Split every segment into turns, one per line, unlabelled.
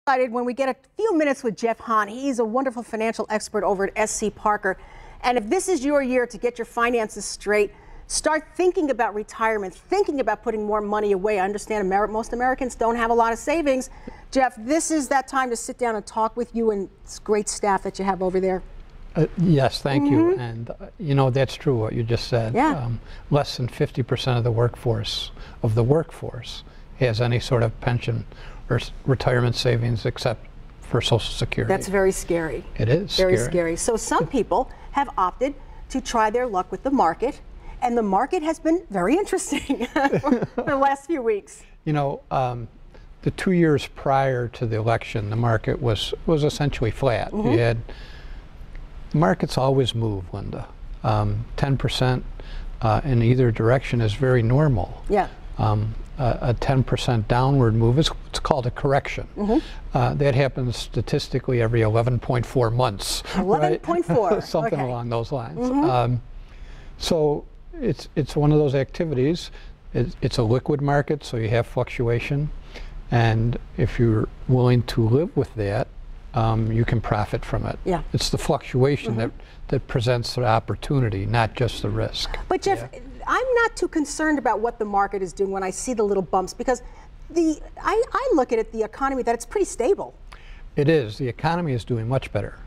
When we get a few minutes with Jeff Hahn. He's a wonderful financial expert over at SC Parker. And if this is your year to get your finances straight, start thinking about retirement, thinking about putting more money away. I understand most Americans don't have a lot of savings. Jeff, this is that time to sit down and talk with you and this great staff that you have over there.
Yes, thank you. And you know, that's true what you just said.
Yeah.
Less than 50% of the workforce has any sort of pension or retirement savings except for Social Security.
That's very scary.
It is
very scary. So some people have opted to try their luck with the market, and the market has been very interesting for the last few weeks.
You know, the 2 years prior to the election, the market was essentially flat. You had, the markets always move, Linda. 10% in either direction is very normal.
Yeah.
A 10% downward move is what's called a correction. That happens statistically every 11.4 months.
11.4.
Right? Something along those lines. So it's one of those activities. It's a liquid market, so you have fluctuation. And if you're willing to live with that, you can profit from it.
Yeah.
It's the fluctuation that presents the opportunity, not just the risk.
But Jeff, I'm not too concerned about what the market is doing when I see the little bumps, because I look at it, the economy, that it's pretty stable.
It is. The economy is doing much better,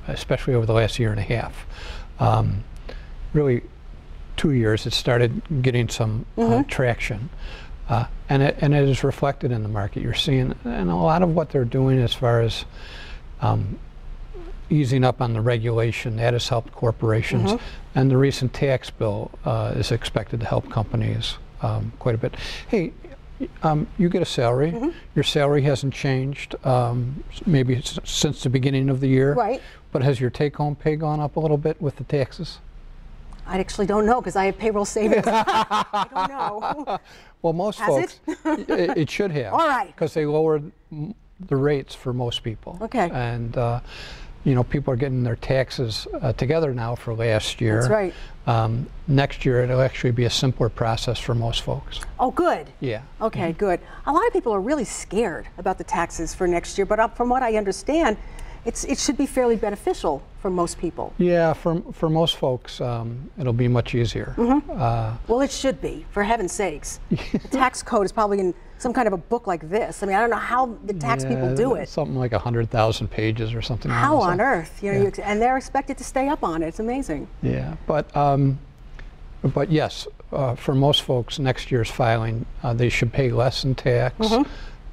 especially over the last year and a half. Really, 2 years, it started getting some traction. And it is reflected in the market. You're seeing, and a lot of what they're doing as far as easing up on the regulation, that has helped corporations. And the recent tax bill is expected to help companies quite a bit. Hey, you get a salary. Your salary hasn't changed maybe since the beginning of the year.
Right.
But has your take-home pay gone up a little bit with the taxes?
I actually don't know, because I have payroll savings. I don't know.
Well, most folks, it should have.
All right.
Because they lowered the rates for most people.
Okay.
And you know, people are getting their taxes together now for last year.
That's right.
Next year, it'll actually be a simpler process for most folks.
Oh, good.
Yeah.
Okay, good. A lot of people are really scared about the taxes for next year, but from what I understand, it should be fairly beneficial for most people.
Yeah, for most folks, it'll be much easier.
Well, it should be, for heaven's sakes. The tax code is probably in some kind of a book like this. I mean, I don't know how the tax people do it.
Something like 100,000 pages or something.
How on earth? You know, and they're expected to stay up on it. It's amazing.
Yeah, but yes, for most folks, next year's filing, they should pay less in tax,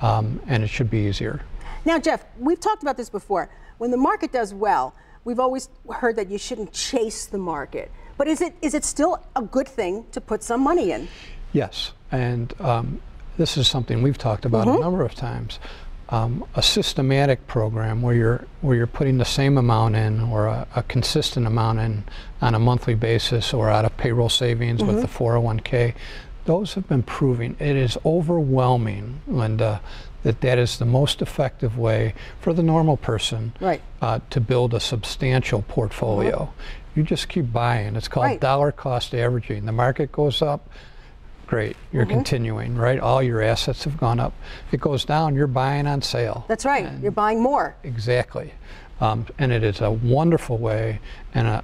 and it should be easier.
Now, Jeff, we've talked about this before. When the market does well, we've always heard that you shouldn't chase the market. But is it still a good thing to put some money in?
Yes, and this is something we've talked about a number of times. A systematic program where you're putting the same amount in, or a consistent amount in on a monthly basis, or out of payroll savings with the 401k. Those have been proving. It is overwhelming, Linda, that is the most effective way for the normal person to build a substantial portfolio. You just keep buying. It's called dollar cost averaging. The market goes up, great, you're continuing, right? All your assets have gone up. It goes down, you're buying on sale.
That's right, and you're buying more.
Exactly. And it is a wonderful way, and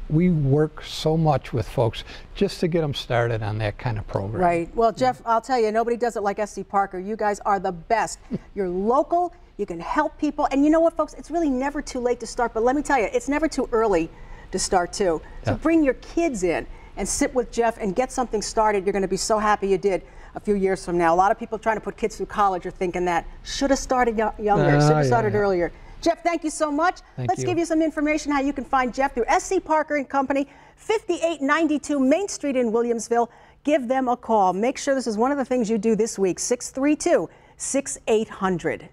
we work so much with folks just to get them started on that kind of program.
Right. Well, Jeff, I'll tell you, nobody does it like SC Parker. You guys are the best. You're local, you can help people, and you know what, folks? It's really never too late to start, but let me tell you, it's never too early to start, too. So bring your kids in and sit with Jeff and get something started. You're going to be so happy you did a few years from now. A lot of people trying to put kids through college are thinking that. Should have started younger, should have started earlier. Jeff, thank you so much. Let's give you some information how you can find Jeff through SC Parker and Company, 5892 Main Street in Williamsville. Give them a call. Make sure this is one of the things you do this week, 632-6800.